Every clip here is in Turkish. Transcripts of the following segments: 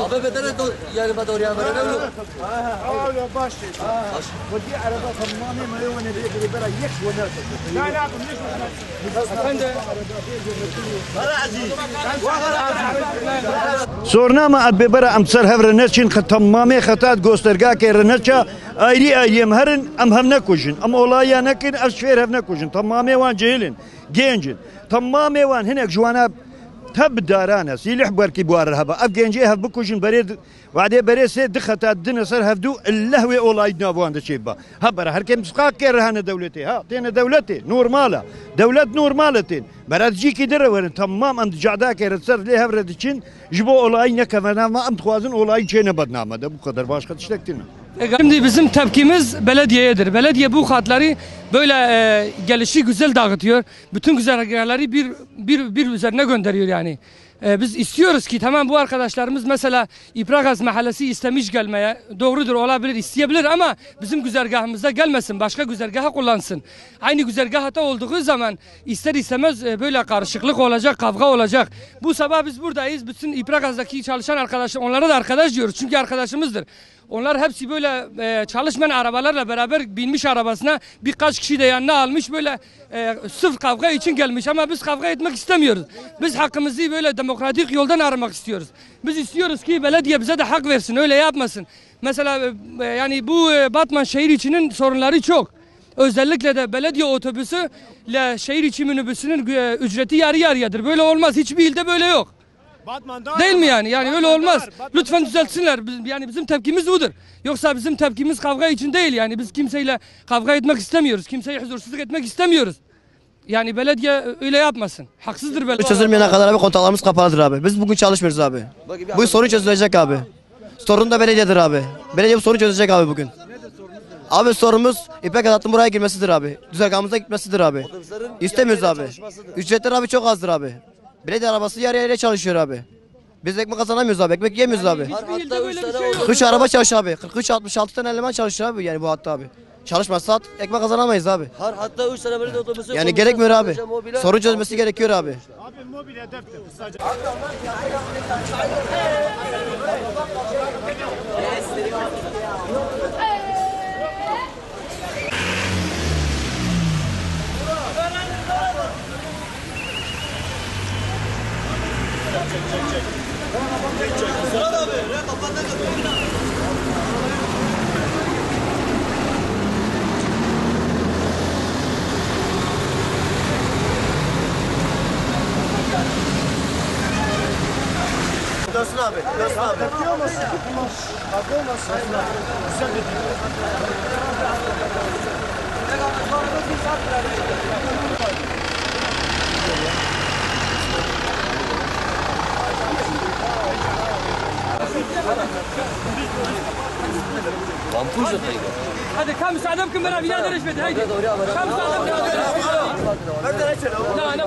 Abi bedene yani ben oraya verene olur. Öyle başlayın. ودي عربة تمامي ما يوم نبي برا يكش ونرتب. لا لا زورنا ما أبي برا أمسر هفرنتشين تمامي خطات جوسترجا كرنتشا أيري مهرن أم هم نكوجن أم أولايا نكين أشفير هم نكوجن تمامي وان جيلين جينجن تمامي وان هناك جوانا تب دارانا سيلح بركي بوار هبا أفجنجي هب بكوجن بريد وعدي بريد سيد دخلت الدنيا صار هفدو اللهوي أولايدنا وان دشيبا هبرا هر كم سقاك كرهنا دولتي ها تينا دولتي نورمالة دولت نورمالتين براد جيكي درورن تمام أنت جعداك يرتصر ليه هفردشين جبو أولاينا كمان ما أنت خوازن أولاي شينا بدنامه ده bu kadar başka tişlektine. Şimdi bizim tepkimiz belediyeyedir. Belediye bu hatları böyle gelişi güzel dağıtıyor. Bütün güzergahları bir üzerine gönderiyor yani. Biz istiyoruz ki tamam bu arkadaşlarımız mesela İpragaz Mahallesi istemiş gelmeye. Doğrudur olabilir isteyebilir ama bizim güzergahımıza gelmesin. Başka güzergaha kullansın. Aynı güzergahta olduğu zaman ister istemez böyle karışıklık olacak, kavga olacak. Bu sabah biz buradayız. Bütün İpragaz'daki çalışan arkadaşlar onlara da arkadaş diyoruz. Çünkü arkadaşımızdır. Onlar hepsi böyle çalışmayan arabalarla beraber binmiş arabasına birkaç kişi de yanına almış böyle sırf kavga için gelmiş ama biz kavga etmek istemiyoruz. Biz hakkımızı böyle demokratik yoldan aramak istiyoruz. Biz istiyoruz ki belediye bize de hak versin öyle yapmasın. Mesela yani bu Batman şehir içinin sorunları çok. Özellikle de belediye otobüsü ile şehir içi minibüsünün ücreti yarı yarıyadır. Böyle olmaz hiçbir ilde böyle yok. Değil mi yani? Yani öyle olmaz. Lütfen düzeltsinler. Yani bizim tepkimiz budur. Yoksa bizim tepkimiz kavga için değil yani. Biz kimseyle kavga etmek istemiyoruz. Kimseyi huzursuzluk etmek istemiyoruz. Yani belediye öyle yapmasın. Haksızdır belediye. Çözülmeyene kadar abi kontaklarımız kapalıdır abi. Biz bugün çalışmıyoruz abi. Bu sorun çözülecek abi. Sorun da belediyedir abi. Belediye bu sorunu çözecek abi bugün. Abi sorumuz İpek Adat'ın buraya girmesidir abi. Düzergahımıza gitmesidir abi. İstemiyoruz abi. Ücretler abi çok azdır abi. Belediye arabası yarı yarıya çalışıyor abi. Biz ekmek kazanamıyoruz abi. Ekmek yemiyoruz abi. 43 araba çalışıyor abi. 43-66 tane eleman çalışıyor abi yani bu hatta abi. Çalışmazsa ekmek kazanamayız abi. Hatta 3 tane belediye otobüsü. Yani gerekmiyor abi. Sorun çözmesi gerekiyor abi. Abi mobil hedeftir kısaca. Dönsün abi. Dönsün abi. Tepki olmasın. Abi olmasın. Güzel bir Vampur zaten. Hadi كم مساعدكم بنا بيا درش بيت هيدي كم مساعدكم لا انا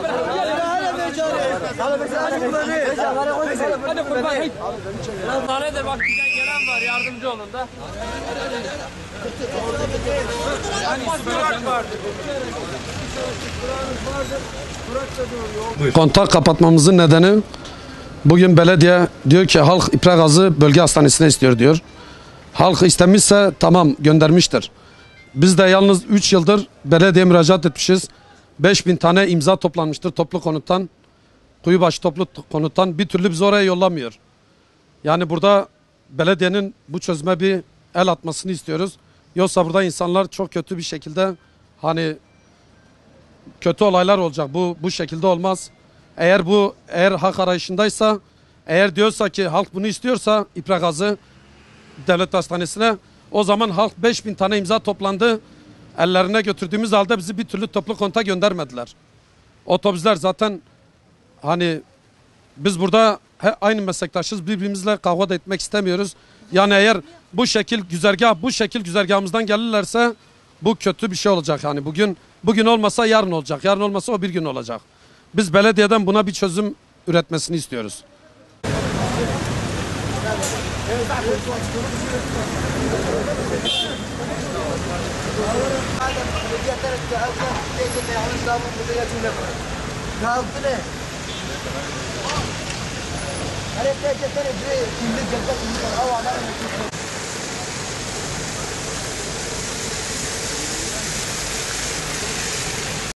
hadi kurban hadi. Naredir bak bizden gelen var yardımcı olun da. Kontak kapatmamızın nedeni bugün belediye diyor ki halk İpragaz'ı bölge hastanesine istiyor diyor. Halk istemişse tamam göndermiştir. Biz de yalnız 3 yıldır belediye müracaat etmişiz. 5000 tane imza toplanmıştır toplu konuttan. Kuyubaşı toplu konuttan bir türlü bizi oraya yollamıyor. Yani burada belediyenin bu çözüme bir el atmasını istiyoruz. Yoksa burada insanlar çok kötü bir şekilde hani kötü olaylar olacak. Bu şekilde olmaz. Eğer hak arayışındaysa, eğer diyorsa ki halk bunu istiyorsa İpragaz'ı devlet hastanesine, o zaman halk 5000 tane imza toplandı. Ellerine götürdüğümüz halde bizi bir türlü toplu konuta göndermediler. Otobüsler zaten hani biz burada aynı meslektaşız, birbirimizle kavga da etmek istemiyoruz. Yani eğer bu şekil güzergahımızdan gelirlerse bu kötü bir şey olacak. Yani bugün olmasa yarın olacak. Yarın olmasa o bir gün olacak. Biz belediyeden buna bir çözüm üretmesini istiyoruz. Harekete kimlik